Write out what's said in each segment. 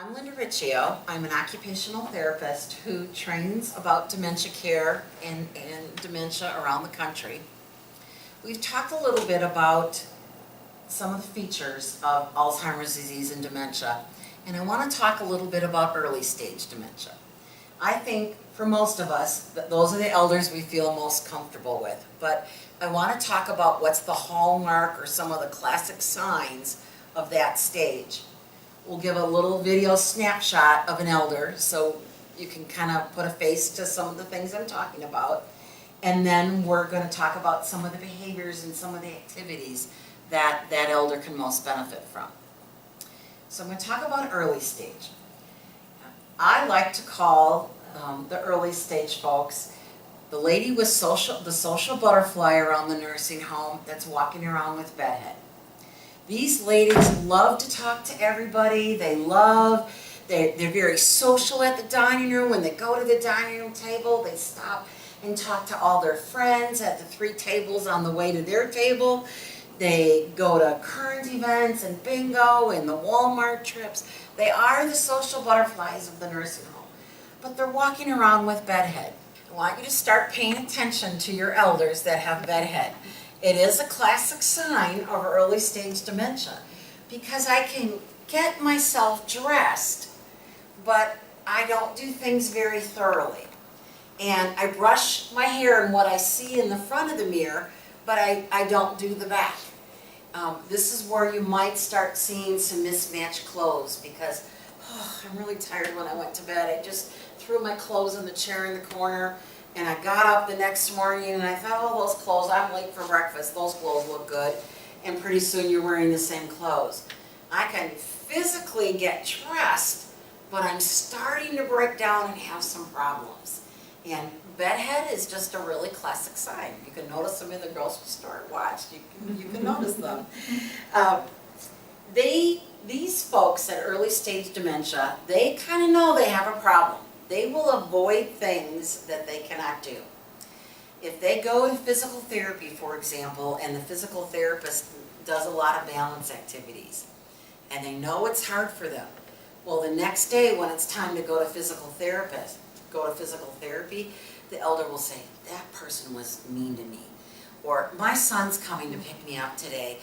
I'm Linda Riccio. I'm an occupational therapist who trains about dementia care and dementia around the country. We've talked a little bit about some of the features of Alzheimer's disease and dementia, and I want to talk a little bit about early stage dementia. I think for most of us, that those are the elders we feel most comfortable with, but I want to talk about what's the hallmark or some of the classic signs of that stage. We'll give a little video snapshot of an elder so you can kind of put a face to some of the things I'm talking about. And then we're going to talk about some of the behaviors and some of the activities that that elder can most benefit from. So I'm going to talk about early stage. I like to call the early stage folks the lady with the social butterfly around the nursing home that's walking around with bedhead. These ladies love to talk to everybody. They're very social at the dining room. When they go to the dining room table, they stop and talk to all their friends at the 3 tables on the way to their table. They go to current events and bingo and the Walmart trips. They are the social butterflies of the nursing home, but they're walking around with bedhead. I want you to start paying attention to your elders that have bedhead. It is a classic sign of early stage dementia because I can get myself dressed, but I don't do things very thoroughly. And I brush my hair and what I see in the front of the mirror, but I don't do the back. This is where you might start seeing some mismatched clothes because I'm really tired when I went to bed. I just threw my clothes in the chair in the corner. And I got up the next morning and I thought, oh, those clothes, I'm late for breakfast, those clothes look good. And pretty soon you're wearing the same clothes. I can physically get dressed, but I'm starting to break down and have some problems. And bedhead is just a really classic sign. You can notice them in the grocery store. Watch, you can notice them. These folks at early stage dementia, they kind of know they have a problem. They will avoid things that they cannot do. If they go to physical therapy, for example, and the physical therapist does a lot of balance activities, and they know it's hard for them, well, the next day when it's time to go to physical therapy, the elder will say, that person was mean to me. Or, my son's coming to pick me up today.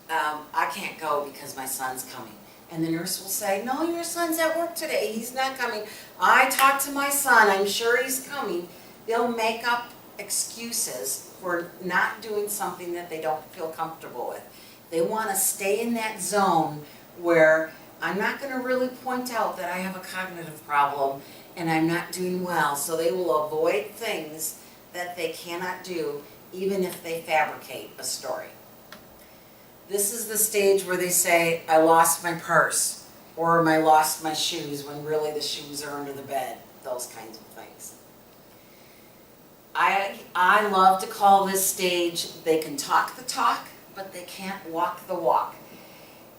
I can't go because my son's coming. And the nurse will say, no, your son's at work today. He's not coming. I talked to my son. I'm sure he's coming. They'll make up excuses for not doing something that they don't feel comfortable with. They want to stay in that zone where I'm not going to really point out that I have a cognitive problem and I'm not doing well. So they will avoid things that they cannot do, even if they fabricate a story. This is the stage where they say, I lost my purse, or I lost my shoes, when really the shoes are under the bed, those kinds of things. I love to call this stage, they can talk the talk, but they can't walk the walk.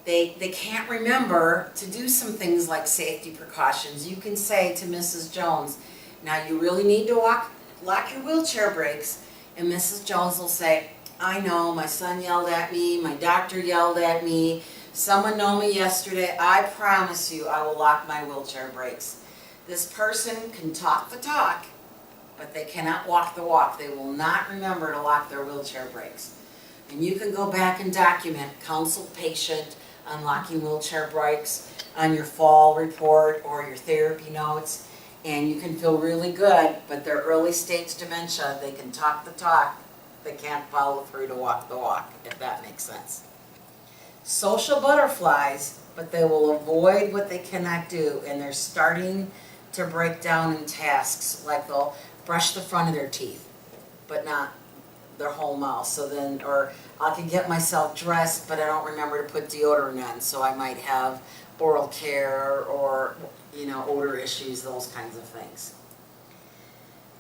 They can't remember to do some things like safety precautions. You can say to Mrs. Jones, now you really need to lock your wheelchair brakes, and Mrs. Jones will say, I know, my son yelled at me, my doctor yelled at me, someone told me yesterday, I promise you I will lock my wheelchair brakes. This person can talk the talk, but they cannot walk the walk. They will not remember to lock their wheelchair brakes. And you can go back and document counsel patient on locking wheelchair brakes on your fall report or your therapy notes, and you can feel really good, but they're early stage dementia. They can talk the talk. They can't follow through to walk the walk, if that makes sense. Social butterflies, but they will avoid what they cannot do, and they're starting to break down in tasks, like they'll brush the front of their teeth, but not their whole mouth. So then, or I can get myself dressed, but I don't remember to put deodorant on, so I might have oral care or, odor issues, those kinds of things.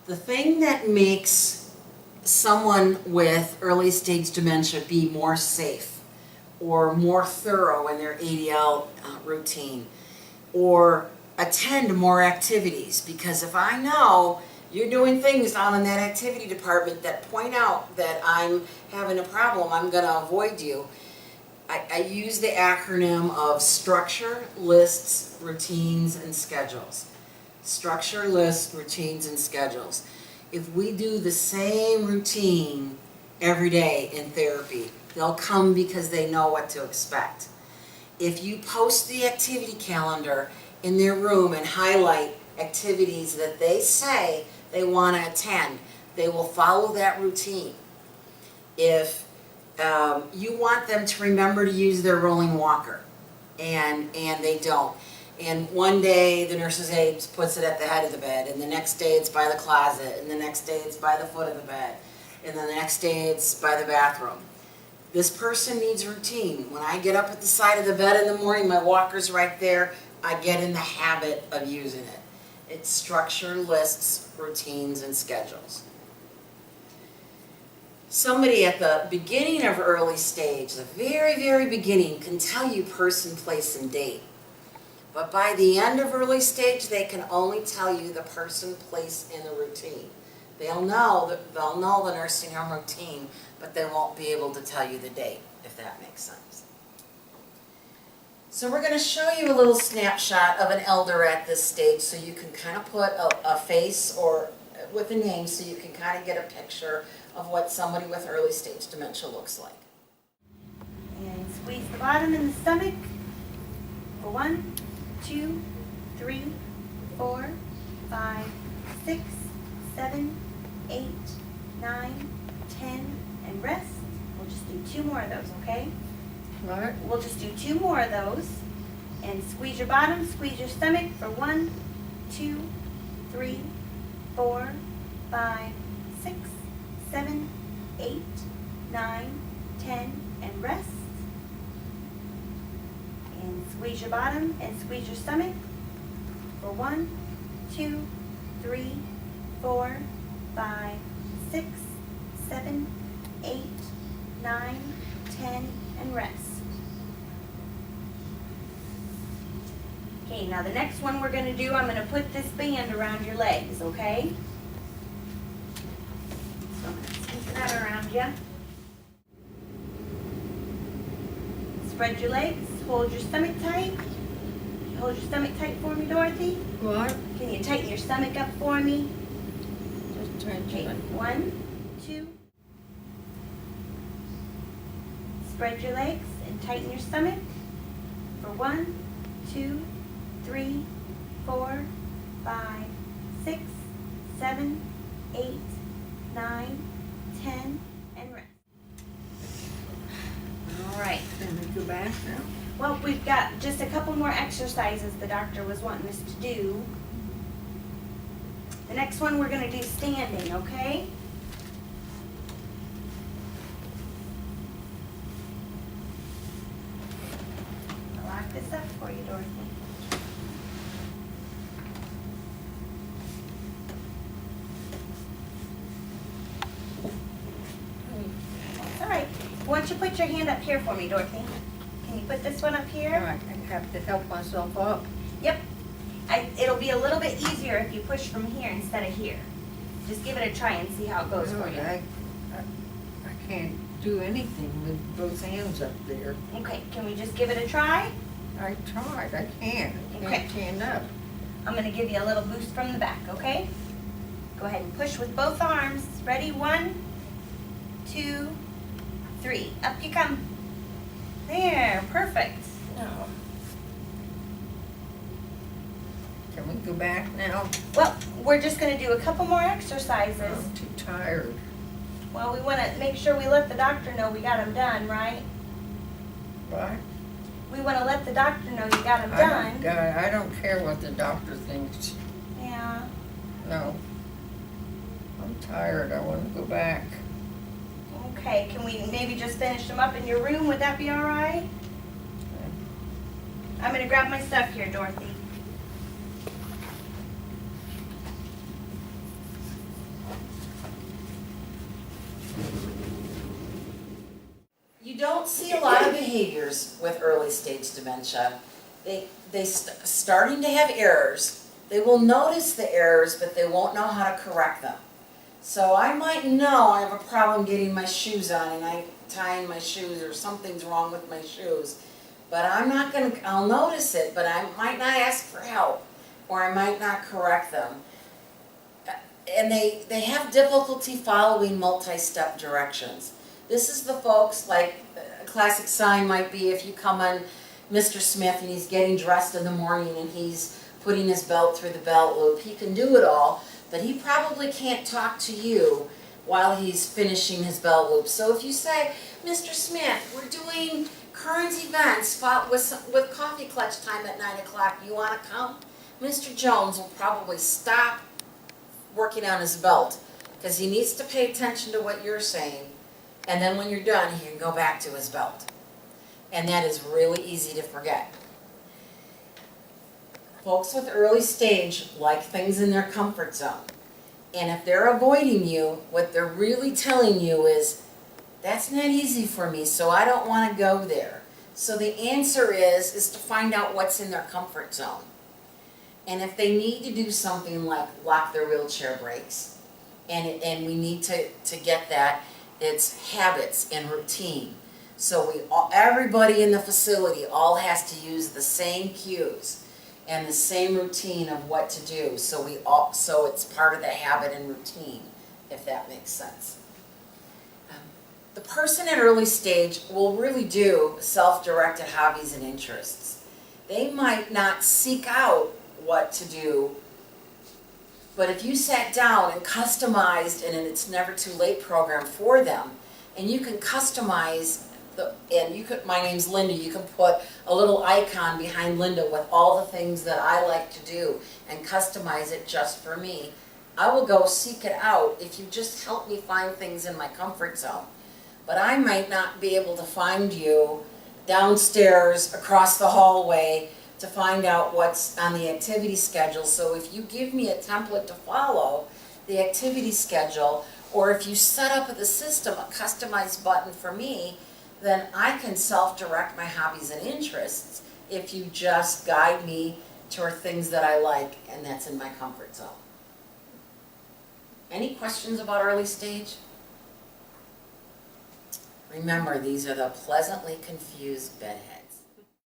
The thing that makes someone with early stage dementia be more safe or more thorough in their ADL routine or attend more activities, because if I know you're doing things down in that activity department that point out that I'm having a problem, I'm going to avoid you. I use the acronym of structure, lists, routines, and schedules. Structure, lists, routines, and schedules. If we do the same routine every day in therapy, they'll come because they know what to expect. If you post the activity calendar in their room and highlight activities that they say they want to attend, they will follow that routine. If you want them to remember to use their rolling walker, and they don't. And one day the nurse's aide puts it at the head of the bed, and the next day it's by the closet, and the next day it's by the foot of the bed, and then the next day it's by the bathroom. This person needs routine. When I get up at the side of the bed in the morning, my walker's right there, I get in the habit of using it. It's structure, lists, routines, and schedules. Somebody at the beginning of early stage, the very, very beginning, can tell you person, place, and date. But by the end of early stage, they can only tell you the person, place, and the routine. They'll know the nursing home routine, but they won't be able to tell you the date, if that makes sense. So we're going to show you a little snapshot of an elder at this stage, so you can kind of put a face or with a name, so you can kind of get a picture of what somebody with early stage dementia looks like. And squeeze the bottom in the stomach for 1, 2, 3, 4, 5, 6, 7, 8, 9, 10, and rest. We'll just do 2 more of those, okay? All right. We'll just do 2 more of those. And squeeze your bottom, squeeze your stomach for 1, 2, 3, 4, 5, 6, 7, 8, 9, 10, and rest. And squeeze your bottom and squeeze your stomach for 1, 2, 3, 4, 5, 6, 7, 8, 9, 10, and rest. Okay, now the next one we're going to do, I'm going to put this band around your legs, okay? So I'm going to scoop that around you. Spread your legs, hold your stomach tight. Hold your stomach tight for me, Dorothy. What? Can you tighten your stomach up for me? Just turn Okay, to it. 1, 2. Spread your legs and tighten your stomach for 1, 2, 3, 4, 5, 6, 7, 8, 9, 10, and rest. All right. Can we go back now? Well, we've got just a couple more exercises the doctor was wanting us to do. The next one we're going to do standing, okay? I'll lock this up for you, Dorothy. That's all right. Why don't you put your hand up here for me, Dorothy? Can you put this one up All here? right, I have to help myself up. Yep. It'll be a little bit easier if you push from here instead of here. Just give it a try and see how it goes for Really, you. I can't do anything with both hands up there. Okay, can we just give it a try? I tried, I can't. I Okay. can't stand up. I'm gonna give you a little boost from the back, okay? Go ahead and push with both arms. Ready? 1, 2, 3. Up you come. There, perfect. No. Can we go back now? Well, we're just gonna do a couple more exercises. I'm too tired. Well, we wanna make sure we let the doctor know we got them done, right? What? We wanna let the doctor know you got them done. I don't care what the doctor thinks. Yeah. No. I'm tired, I want to go back. Okay, can we maybe just finish them up in your room? Would that be all right? I'm gonna grab my stuff here, Dorothy. You don't see a lot of behaviors with early stage dementia. Starting to have errors. They will notice the errors, but they won't know how to correct them. So I might know I have a problem getting my shoes on and I tying my shoes or something's wrong with my shoes. But I'm not gonna, I'll notice it, but I might not ask for help or I might not correct them. And they have difficulty following multi-step directions. This is the folks, like a classic sign might be if you come on Mr. Smith and he's getting dressed in the morning and he's putting his belt through the belt loop. He can do it all, but he probably can't talk to you while he's finishing his belt loop. So if you say, Mr. Smith, we're doing current events with coffee clutch time at 9 o'clock, you want to come? Mr. Jones will probably stop working on his belt because he needs to pay attention to what you're saying, and then when you're done he can go back to his belt, and that is really easy to forget. Folks with early stage like things in their comfort zone, and if they're avoiding you, what they're really telling you is, that's not easy for me, so I don't want to go there. So the answer is to find out what's in their comfort zone. And if they need to do something like lock their wheelchair brakes, and we need to get that, it's habits and routine. So everybody in the facility all has to use the same cues and the same routine of what to do. So it's part of the habit and routine, if that makes sense. The person at early stage will really do self-directed hobbies and interests. They might not seek out what to do, but if you sat down and customized an It's Never Too Late program for them, and you can customize my name's Linda, you can put a little icon behind Linda with all the things that I like to do and customize it just for me. I will go seek it out if you just help me find things in my comfort zone. But I might not be able to find you downstairs across the hallway to find out what's on the activity schedule. So if you give me a template to follow, the activity schedule, or if you set up with the system a customized button for me, then I can self-direct my hobbies and interests if you just guide me toward things that I like and that's in my comfort zone. Any questions about early stage? Remember, these are the pleasantly confused bedheads.